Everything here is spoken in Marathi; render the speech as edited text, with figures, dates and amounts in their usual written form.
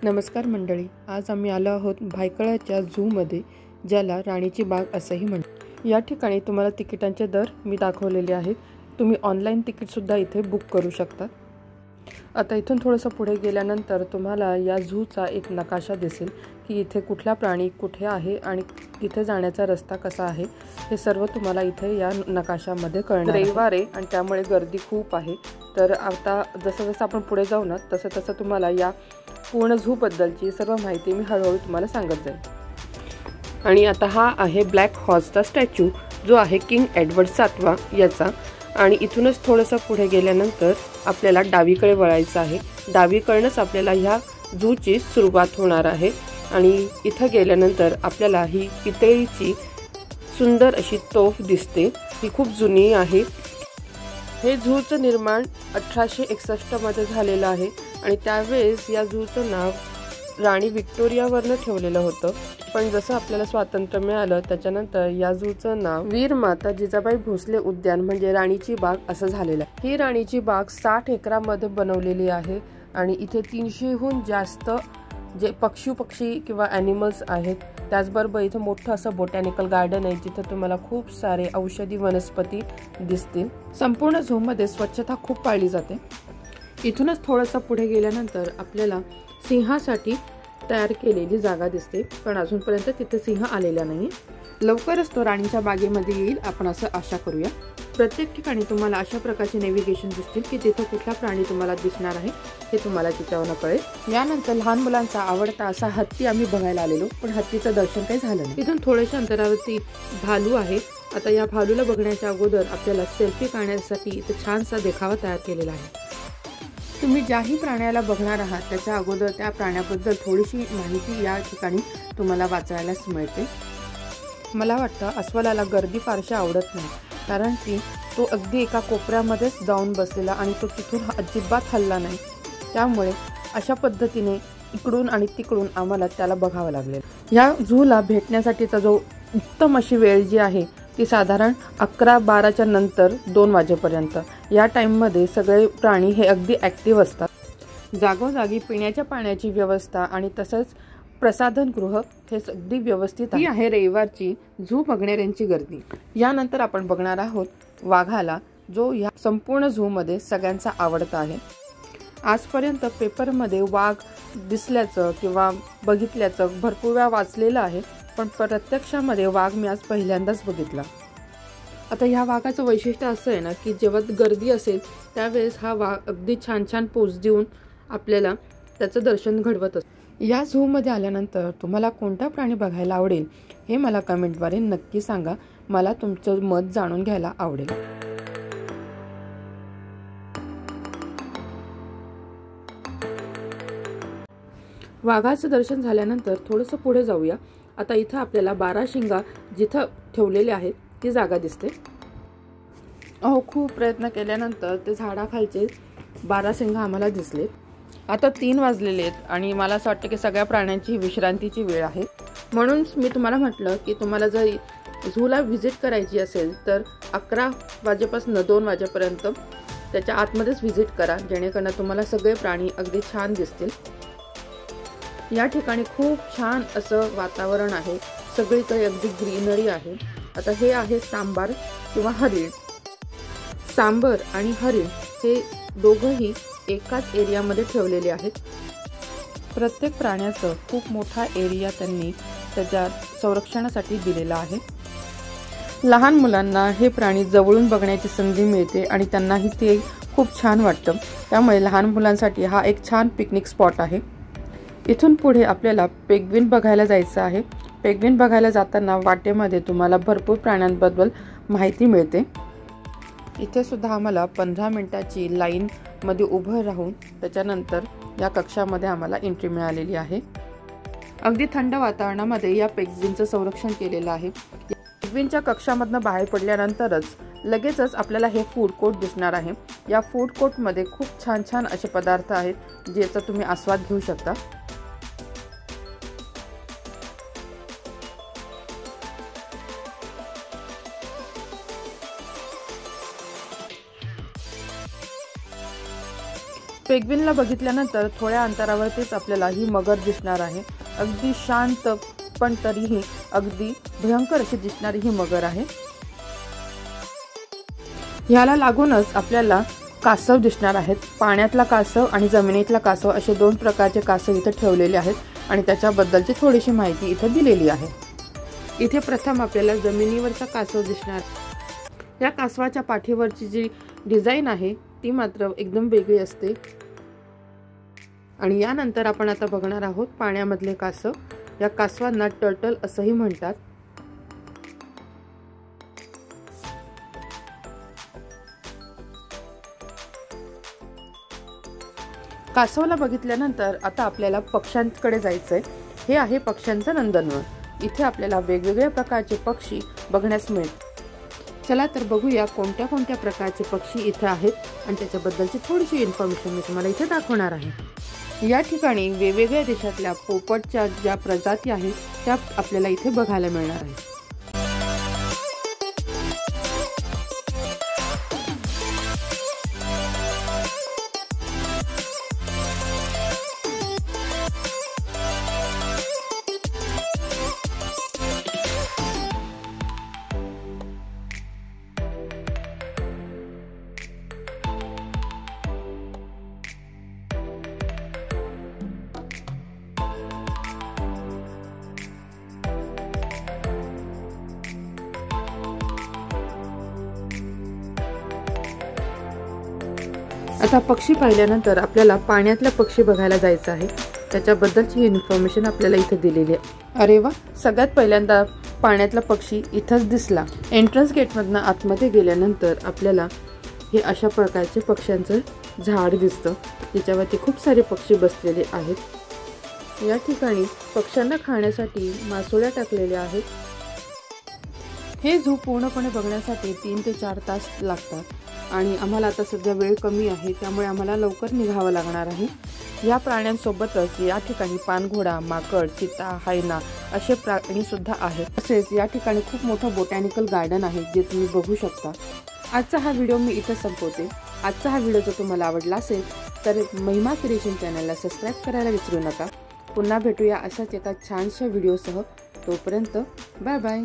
नमस्कार मंडळी, आज आम्ही आलो आहोत भायखळ्याच्या झूमध्ये, ज्याला राणीची बाग असंही म्हणतात। या ठिकाणी तुम्हाला तिकिटांचे दर मी दाखवलेले आहेत। तुम्ही ऑनलाईन तिकीटसुद्धा इथे बुक करू शकता। आता इथून थोडंसं पुढे गेल्यानंतर तुम्हाला या झूचा एक नकाशा दिसेल की इथे कुठला प्राणी कुठे आहे आणि तिथे जाण्याचा रस्ता कसा आहे, हे सर्व तुम्हाला इथे या नकाशामध्ये कळणार आहे। रविवार आहे आणि त्यामुळे गर्दी खूप आहे। तर आता जसं जसं आपण पुढे जाऊ ना तसं तसं तुम्हाला या पूर्ण झू बद्दलची सर्व माहिती मी हळूहळू तुम्हाला सांगत जाईल। आणि आता हा आहे ब्लॅक हॉर्सचा स्टॅच्यू, जो आहे किंग एडवर्ड 7वा याचा। आणि इथूनच थोडंसं पुढे गेल्यानंतर आपल्याला डावीकडे वळायचं आहे। डावीकडनंच आपल्याला ह्या झूची सुरुवात होणार आहे। आणि इथं गेल्यानंतर आपल्याला ही पितळीची सुंदर अशी तोफ दिसते, ही खूप जुनी आहे। हे झूचं निर्माण 1861 मध्ये झालेलं आहे आणि त्यावेळेस या झूचं नाव राणी व्हिक्टोरियावरनं ठेवलेलं होतं। पण जसं आपल्याला स्वातंत्र्य मिळालं त्याच्यानंतर या झूचं नाव वीर माता जिजाबाई भोसले उद्यान म्हणजे राणीची बाग असं झालेलं आहे। ही राणीची बाग 60 एकरामध्ये बनवलेली आहे आणि इथे 300हून जास्त जे पक्षी किंवा ॲनिमल्स आहेत। त्याचबरोबर इथे मोठं असं बोटॅनिकल गार्डन आहे, जिथे तुम्हाला खूप सारे औषधी वनस्पती दिसतील। संपूर्ण झूमध्ये स्वच्छता खूप पाळली जाते। इथूनच थोडंसं पुढे गेल्यानंतर आपल्याला सिंहासाठी तयार केलेली जागा दिसते, पण अजूनपर्यंत तिथे सिंह आलेला नाही। लवकरच तो राणीच्या बागेमध्ये येईल, आपण असं आशा करूया। प्रत्येक ठिकाणी तुम्हाला अशा प्रकारचे नेव्हिगेशन दिसतील की तिथे कुठला प्राणी तुम्हाला दिसणार आहे हे तुम्हाला तिच्यावरून कळेल। यानंतर लहान मुलांचा आवडता असा हत्ती आम्ही बघायला आलेलो, पण हत्तीचं दर्शन काही झालं नाही। इथून थोड्याशा अंतरावरती भालू आहे। आता या भालूला बघण्याच्या अगोदर आपल्याला सेल्फी काढण्यासाठी इथे छानसा देखावा तयार केलेला आहे। तुम्ही ज्याही प्राण्याला बघणार आहात त्याच्या अगोदर त्या प्राण्याबद्दल थोडीशी माहिती या ठिकाणी तुम्हाला वाचायलाच मिळते। मला वाटतं अस्वलाला गर्दी फारशी आवडत नाही, कारण की तो अगदी एका कोपऱ्यामध्येच जाऊन बसलेला आणि तो तिथून अजिबात हलला नाही। त्यामुळे अशा पद्धतीने इकडून आणि तिकडून आम्हाला त्याला बघावं लागले। या झूला भेटण्यासाठीचा जो उत्तम अशी वेळ जी आहे ती साधारण 11-12च्या नंतर 2 वाजेपर्यंत। या टाईममध्ये सगळे प्राणी हे अगदी ॲक्टिव्ह असतात। जागोजागी पिण्याच्या पाण्याची व्यवस्था आणि तसंच प्रसाधनगृह हे अगदी व्यवस्थित आहे। ही आहे रविवारची झू बघणाऱ्यांची गर्दी। यानंतर आपण बघणार आहोत वाघाला, जो या संपूर्ण झूमध्ये सगळ्यांचा आवडता आहे। आजपर्यंत पेपरमध्ये वाघ दिसल्याचं किंवा बघितल्याचं भरपूर वेळा वाचलेलं आहे, पण प्रत्यक्षामध्ये वाघ मी आज पहिल्यांदाच बघितला। आता ह्या वाघाचं वैशिष्ट्य असं आहे ना की जेव्हा गर्दी असेल त्यावेळेस हा वाघ अगदी छान छान पोज देऊन आपल्याला त्याचं दर्शन घडवत असतो। या झूमध्ये आल्यानंतर तुम्हाला कोणता प्राणी बघायला आवडेल हे मला कमेंटद्वारे नक्की सांगा। मला तुमचं मत जाणून घ्यायला आवडेल। वाघाचं दर्शन झाल्यानंतर थोडंसं पुढे जाऊया। आता इथं आपल्याला 12 शिंगा जिथं ठेवलेले आहेत ती जागा दिसते। खूप प्रयत्न केल्यानंतर ते झाडाखालचे 12 शिंग आम्हाला दिसले। आता 3 वाजलेले आहेत आणि मला असं वाटतं की सगळ्या प्राण्यांची विश्रांतीची वेळ आहे। म्हणून मी तुम्हाला म्हटलं की तुम्हाला जर झूला व्हिजिट करायची असेल तर 11 वाजेपासून 2 वाजेपर्यंत त्याच्या आतमध्येच व्हिजिट करा, जेणेकरून तुम्हाला सगळे प्राणी अगदी छान दिसतील। या ठिकाणी खूप छान असं वातावरण आहे, सगळीकडे अगदी ग्रीनरी आहे। आता हे आहे सांबार किंवा हरिण। सांबर आणि हरिण हे दोघंही एकाच एरियामध्ये ठेवलेले आहेत। प्रत्येक प्राण्याचं खूप मोठा एरिया त्यांनी त्याच्या संरक्षणासाठी दिलेला आहे। लहान मुलांना हे प्राणी जवळून बघण्याची संधी मिळते आणि त्यांनाही ते खूप छान वाटतं। त्यामुळे लहान मुलांसाठी हा एक छान पिकनिक स्पॉट आहे। इथून पुढे आपल्याला पेंग्विन बघायला जायचं आहे। पेंग्विन बघायला जाताना वाटेमध्ये तुम्हाला भरपूर प्राण्यांबद्दल माहिती मिळते। इथे सुद्धा आम्हाला 15 मिनिटाची लाईन मध्ये उभं राहून त्याच्यानंतर या कक्षामध्ये आम्हाला एंट्री मिळालेली आहे। अगदी थंड वातावरणामध्ये या पेंग्विनचं संरक्षण केलेलं आहे। पेंग्विनच्या कक्षामधनं बाहेर पडल्यानंतरच लगेचच आपल्याला हे फूड कोर्ट दिसणार आहे। या फूड कोर्टमध्ये खूप छान छान असे पदार्थ आहेत ज्याचा तुम्ही आस्वाद घेऊ शकता। पेंग्विनला बघितल्यानंतर थोड्या अंतरावरतीच आपल्याला ही मगर दिसणार आहे। अगदी शांत पण तरीही अगदी भयंकर अशी दिसणारी ही मगर आहे। याला लागूनच आपल्याला कासव दिसणार आहेत। पाण्यातला कासव आणि जमिनीतला कासव असे दोन प्रकारचे कासव इथे ठेवलेले आहेत आणि त्याच्याबद्दलची थोडीशी माहिती इथे दिलेली आहे। इथे प्रथम आपल्याला जमिनीवरचा कासव दिसणार। या कासवाच्या पाठीवरची जी डिझाइन आहे ती मात्र एकदम वेगळी असते। आणि यानंतर आपण आता बघणार आहोत पाण्यामधले कासव। या कासवांना टर्टल असंही म्हणतात। कासवला बघितल्यानंतर आता आपल्याला पक्ष्यांकडे जायचंय। हे आहे पक्ष्यांचं नंदनवन। इथे आपल्याला वेगवेगळ्या प्रकारचे पक्षी बघण्यास मिळतात। चला तर बघूया कोणत्या कोणत्या प्रकारचे पक्षी इथे आहेत आणि त्याच्याबद्दलची थोडीशी इन्फॉर्मेशन मी तुम्हाला इथे दाखवणार आहे। या ठिकाणी वेगवेगळ्या देशातल्या पोपटच्या ज्या प्रजाती आहेत त्या आपल्याला इथे बघायला मिळणार आहेत। आता पक्षी पाहिल्यानंतर आपल्याला पाण्यातले पक्षी बघायला जायचं आहे। त्याच्याबद्दलची इन्फॉर्मेशन आपल्याला इथे दिलेली आहे। अरे वा, सगळ्यात पहिल्यांदा पाण्यातला पक्षी इथंच दिसला। एंट्रन्स गेटमधनं आतमध्ये गेल्यानंतर आपल्याला हे अशा प्रकारचे पक्ष्यांचं झाड दिसतं, त्याच्यावरती खूप सारे पक्षी बसलेले आहेत। या ठिकाणी पक्ष्यांना खाण्यासाठी मासोळ्या टाकलेल्या आहेत। हे झू पूर्णपणे बघण्यासाठी 3 ते 4 तास लागतात आणि आम्हाला आता सध्या वेळ कमी आहे, त्यामुळे आम्हाला लवकर निघावं लागणार आहे। या प्राण्यांसोबतच या ठिकाणी पानघोडा, माकड, चिता, हायना असे प्राणी सुद्धा आहेत। तसेच या ठिकाणी खूप मोठं बोटॅनिकल गार्डन आहे जे तुम्ही बघू शकता। आजचा हा व्हिडिओ मी इथे संपवते। आजचा हा व्हिडिओ जर तुम्हाला आवडला असेल तर महिमा क्रिएशन चॅनलला सबस्क्राईब करायला विसरू नका। पुन्हा भेटूया अशाच एका छानशा व्हिडिओसह। तोपर्यंत बाय बाय।